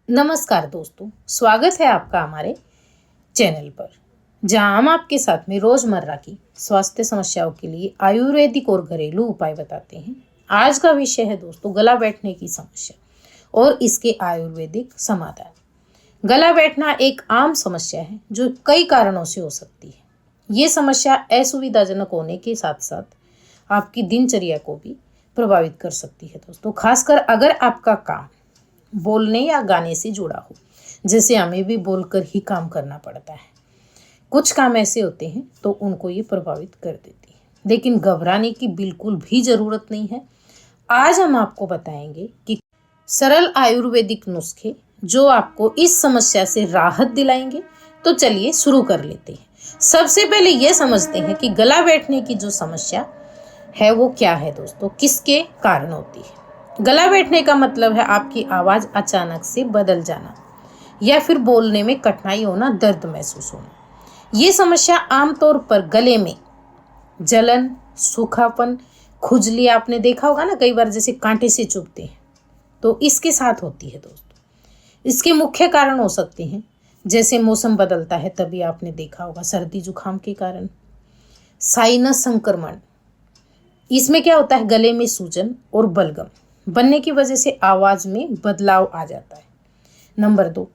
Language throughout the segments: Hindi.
नमस्कार दोस्तों, स्वागत है आपका हमारे चैनल पर, जहां हम आपके साथ में रोजमर्रा की स्वास्थ्य समस्याओं के लिए आयुर्वेदिक और घरेलू उपाय बताते हैं। आज का विषय है दोस्तों गला बैठने की समस्या और इसके आयुर्वेदिक समाधान। गला बैठना एक आम समस्या है जो कई कारणों से हो सकती है। ये समस्या असुविधाजनक होने के साथ साथ आपकी दिनचर्या को भी प्रभावित कर सकती है दोस्तों, खासकर अगर आपका काम बोलने या गाने से जुड़ा हो, जैसे हमें भी बोलकर ही काम करना पड़ता है। कुछ काम ऐसे होते हैं तो उनको ये प्रभावित कर देती है, लेकिन घबराने की बिल्कुल भी ज़रूरत नहीं है। आज हम आपको बताएंगे कि सरल आयुर्वेदिक नुस्खे जो आपको इस समस्या से राहत दिलाएंगे। तो चलिए शुरू कर लेते हैं। सबसे पहले ये समझते हैं कि गला बैठने की जो समस्या है वो क्या है दोस्तों, किसके कारण होती है। गला बैठने का मतलब है आपकी आवाज़ अचानक से बदल जाना या फिर बोलने में कठिनाई होना, दर्द महसूस होना। ये समस्या आमतौर पर गले में जलन, सूखापन, खुजली, आपने देखा होगा ना कई बार जैसे कांटे से चुभते हैं, तो इसके साथ होती है दोस्तों। इसके मुख्य कारण हो सकते हैं जैसे मौसम बदलता है तभी आपने देखा होगा सर्दी जुकाम के कारण, साइनस संक्रमण, इसमें क्या होता है गले में सूजन और बलगम बनने की वजह से आवाज़ में बदलाव आ जाता है। नंबर 2,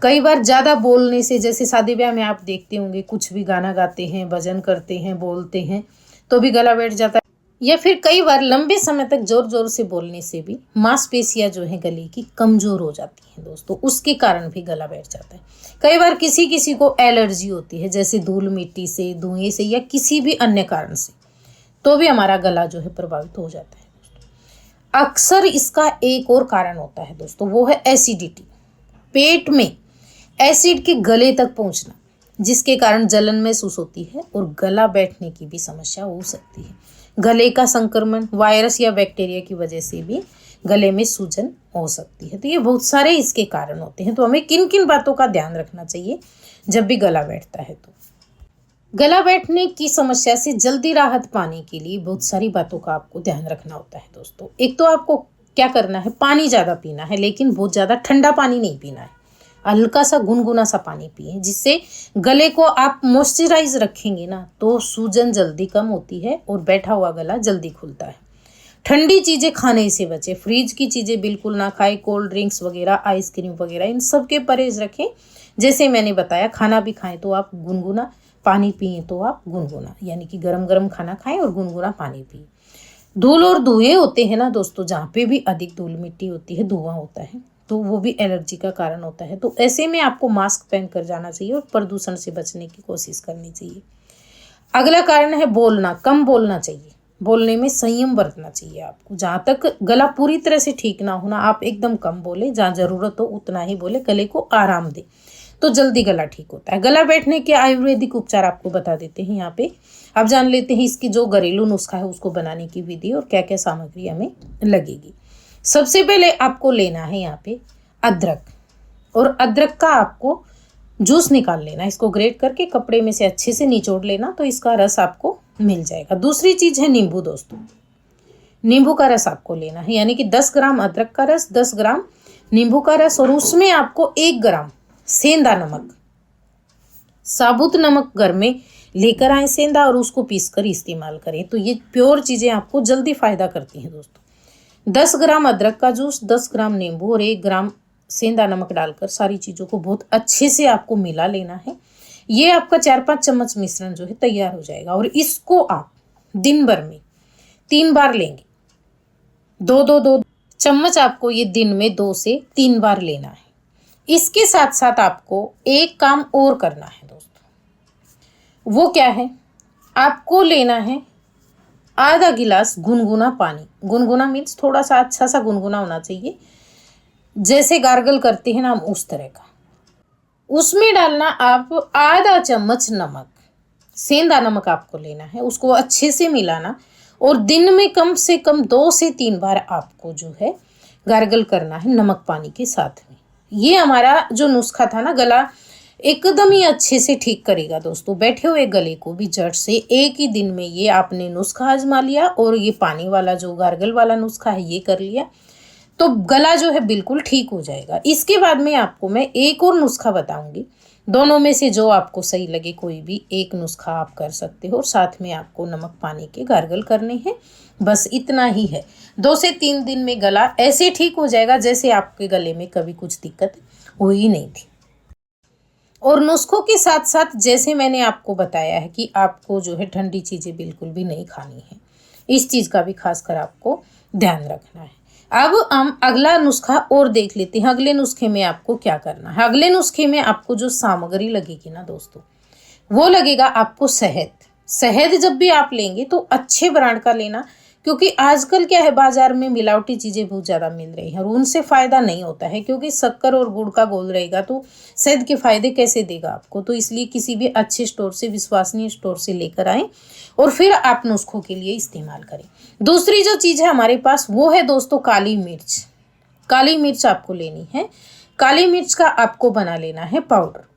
कई बार ज़्यादा बोलने से, जैसे शादी ब्याह में आप देखते होंगे कुछ भी गाना गाते हैं, भजन करते हैं, बोलते हैं तो भी गला बैठ जाता है। या फिर कई बार लंबे समय तक जोर जोर से बोलने से भी मांसपेशियां जो है गले की कमज़ोर हो जाती हैं दोस्तों, उसके कारण भी गला बैठ जाता है। कई बार किसी किसी को एलर्जी होती है, जैसे धूल मिट्टी से, धुएं से या किसी भी अन्य कारण से, तो भी हमारा गला जो है प्रभावित हो जाता है। अक्सर इसका एक और कारण होता है दोस्तों, वो है एसिडिटी, पेट में एसिड के गले तक पहुंचना, जिसके कारण जलन महसूस होती है और गला बैठने की भी समस्या हो सकती है। गले का संक्रमण वायरस या बैक्टीरिया की वजह से भी गले में सूजन हो सकती है। तो ये बहुत सारे इसके कारण होते हैं। तो हमें किन किन बातों का ध्यान रखना चाहिए जब भी गला बैठता है। तो गला बैठने की समस्या से जल्दी राहत पाने के लिए बहुत सारी बातों का आपको ध्यान रखना होता है दोस्तों। एक तो आपको क्या करना है, पानी ज़्यादा पीना है, लेकिन बहुत ज़्यादा ठंडा पानी नहीं पीना है। हल्का सा गुनगुना सा पानी पिए, जिससे गले को आप मॉइस्चराइज रखेंगे ना तो सूजन जल्दी कम होती है और बैठा हुआ गला जल्दी खुलता है। ठंडी चीज़ें खाने से बचें, फ्रिज की चीज़ें बिल्कुल ना खाएं, कोल्ड ड्रिंक्स वगैरह, आइसक्रीम वगैरह, इन सब के परहेज रखें। जैसे मैंने बताया, खाना भी खाएं तो आप गुनगुना, पानी पिए तो आप गुनगुना, यानी कि गरम गरम खाना खाएं और गुनगुना पानी पिए। धूल और धुएं होते हैं ना दोस्तों, जहाँ पे भी अधिक धूल मिट्टी होती है, धुआं होता है, तो वो भी एलर्जी का कारण होता है। तो ऐसे में आपको मास्क पहन कर जाना चाहिए और प्रदूषण से बचने की कोशिश करनी चाहिए। अगला कारण है बोलना, कम बोलना चाहिए, बोलने में संयम बरतना चाहिए आपको। जहाँ तक गला पूरी तरह से ठीक ना होना, आप एकदम कम बोले, जहाँ ज़रूरत हो उतना ही बोले, गले को आराम दे, तो जल्दी गला ठीक होता है। गला बैठने के आयुर्वेदिक उपचार आपको बता देते हैं यहाँ पे। अब जान लेते हैं इसकी जो घरेलू नुस्खा है उसको बनाने की विधि और क्या क्या सामग्री हमें लगेगी। सबसे पहले आपको लेना है यहाँ पे अदरक, और अदरक का आपको जूस निकाल लेना, इसको ग्रेट करके कपड़े में से अच्छे से निचोड़ लेना, तो इसका रस आपको मिल जाएगा। दूसरी चीज़ है नींबू दोस्तों, नींबू का रस आपको लेना है, यानी कि 10 ग्राम अदरक का रस, 10 ग्राम नींबू का रस, और उसमें आपको 1 ग्राम सेंधा नमक, साबुत नमक घर में लेकर आए सेंधा, और उसको पीसकर इस्तेमाल करें। तो ये प्योर चीज़ें आपको जल्दी फायदा करती हैं दोस्तों। 10 ग्राम अदरक का जूस, 10 ग्राम नींबू और 1 ग्राम सेंधा नमक डालकर सारी चीज़ों को बहुत अच्छे से आपको मिला लेना है। ये आपका 4-5 चम्मच मिश्रण जो है तैयार हो जाएगा, और इसको आप दिन भर में 3 बार लेंगे। 2-2 चम्मच आपको ये दिन में 2 से 3 बार लेना है। इसके साथ साथ आपको एक काम और करना है दोस्तों, वो क्या है, आपको लेना है आधा गिलास गुनगुना पानी। गुनगुना मीन्स थोड़ा सा अच्छा सा गुनगुना होना चाहिए, जैसे गार्गल करते हैं ना हम, उस तरह का। उसमें डालना आप आधा चम्मच नमक, सेंधा नमक आपको लेना है, उसको अच्छे से मिलाना, और दिन में कम से कम 2 से 3 बार आपको जो है गार्गल करना है नमक पानी के साथ में। ये हमारा जो नुस्खा था ना, गला एकदम ही अच्छे से ठीक करेगा दोस्तों। बैठे हुए गले को भी जड़ से एक ही दिन में ये आपने नुस्खा आजमा लिया, और ये पानी वाला जो गार्गल वाला नुस्खा है ये कर लिया, तो गला जो है बिल्कुल ठीक हो जाएगा। इसके बाद में आपको मैं एक और नुस्खा बताऊंगी, दोनों में से जो आपको सही लगे कोई भी एक नुस्खा आप कर सकते हो। और साथ में आपको नमक पानी के गार्गल करने हैं, बस इतना ही है। 2 से 3 दिन में गला ऐसे ठीक हो जाएगा जैसे आपके गले में कभी कुछ दिक्कत हुई नहीं थी। और नुस्खों के साथ साथ जैसे मैंने आपको बताया है कि आपको जो है ठंडी चीज़ें बिल्कुल भी नहीं खानी है, इस चीज़ का भी खासकर आपको ध्यान रखना है। अब हम अगला नुस्खा और देख लेते हैं। अगले नुस्खे में आपको क्या करना है। अगले नुस्खे में आपको जो सामग्री लगेगी ना दोस्तों, वो लगेगा आपको शहद। शहद जब भी आप लेंगे तो अच्छे ब्रांड का लेना, क्योंकि आजकल क्या है, बाजार में मिलावटी चीज़ें बहुत ज़्यादा मिल रही हैं और उनसे फ़ायदा नहीं होता है, क्योंकि शक्कर और गुड़ का घोल रहेगा तो शहद के फ़ायदे कैसे देगा आपको। तो इसलिए किसी भी अच्छे स्टोर से, विश्वसनीय स्टोर से लेकर आएँ और फिर आप नुस्खों के लिए इस्तेमाल करें। दूसरी जो चीज़ है हमारे पास वो है दोस्तों काली मिर्च। काली मिर्च आपको लेनी है। काली मिर्च का आपको बना लेना है पाउडर।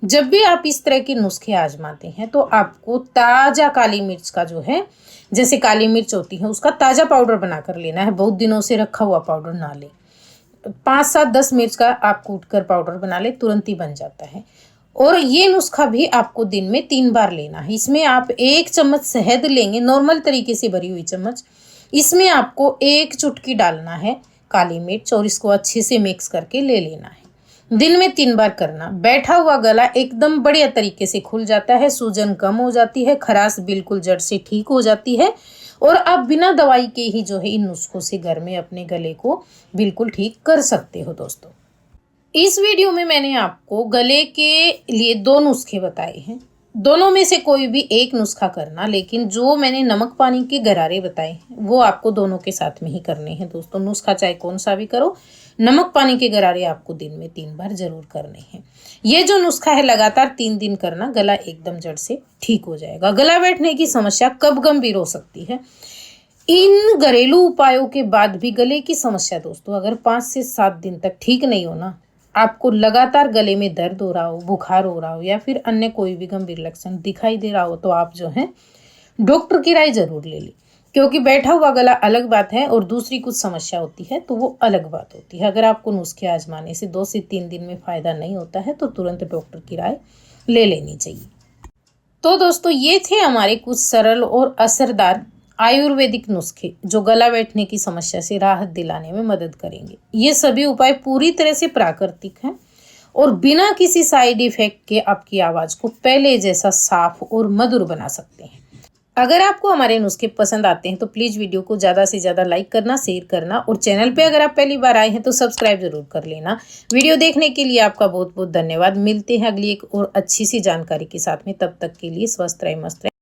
जब भी आप इस तरह के नुस्खे आजमाते हैं तो आपको ताज़ा काली मिर्च का जो है, जैसे काली मिर्च होती है उसका ताज़ा पाउडर बना कर लेना है, बहुत दिनों से रखा हुआ पाउडर ना ले। 5, 7, 10 मिर्च का आप कूट कर पाउडर बना ले, तुरंत ही बन जाता है। और ये नुस्खा भी आपको दिन में 3 बार लेना है। इसमें आप 1 चम्मच शहद लेंगे, नॉर्मल तरीके से भरी हुई चम्मच। इसमें आपको 1 चुटकी डालना है काली मिर्च और इसको अच्छे से मिक्स करके ले लेना है। दिन में 3 बार करना। बैठा हुआ गला एकदम बढ़िया तरीके से खुल जाता है, सूजन कम हो जाती है, खराश बिल्कुल जड़ से ठीक हो जाती है और आप बिना दवाई के ही जो है इन नुस्खों से घर में अपने गले को बिल्कुल ठीक कर सकते हो दोस्तों। इस वीडियो में मैंने आपको गले के लिए 2 नुस्खे बताए हैं। दोनों में से कोई भी एक नुस्खा करना, लेकिन जो मैंने नमक पानी के गरारे बताए हैं वो आपको दोनों के साथ में ही करने हैं दोस्तों। नुस्खा चाहे कौन सा भी करो, नमक पानी के गरारे आपको दिन में 3 बार जरूर करने हैं। ये जो नुस्खा है लगातार 3 दिन करना, गला एकदम जड़ से ठीक हो जाएगा। गला बैठने की समस्या कब गंभीर हो सकती है, इन घरेलू उपायों के बाद भी गले की समस्या दोस्तों अगर 5 से 7 दिन तक ठीक नहीं हो ना, आपको लगातार गले में दर्द हो रहा हो, बुखार हो रहा हो या फिर अन्य कोई भी गंभीर लक्षण दिखाई दे रहा हो, तो आप जो है डॉक्टर की राय जरूर ले लें। क्योंकि बैठा हुआ गला अलग बात है और दूसरी कुछ समस्या होती है तो वो अलग बात होती है। अगर आपको नुस्खे आजमाने से 2 से 3 दिन में फ़ायदा नहीं होता है तो तुरंत डॉक्टर की राय ले लेनी चाहिए। तो दोस्तों ये थे हमारे कुछ सरल और असरदार आयुर्वेदिक नुस्खे जो गला बैठने की समस्या से राहत दिलाने में मदद करेंगे। ये सभी उपाय पूरी तरह से प्राकृतिक हैं और बिना किसी साइड इफेक्ट के आपकी आवाज़ को पहले जैसा साफ और मधुर बना सकते हैं। अगर आपको हमारे नुस्खे पसंद आते हैं तो प्लीज़ वीडियो को ज़्यादा से ज़्यादा लाइक करना, शेयर करना और चैनल पे अगर आप पहली बार आए हैं तो सब्सक्राइब जरूर कर लेना। वीडियो देखने के लिए आपका बहुत बहुत धन्यवाद। मिलते हैं अगली एक और अच्छी सी जानकारी के साथ में, तब तक के लिए स्वस्थ रहे, मस्त रहे।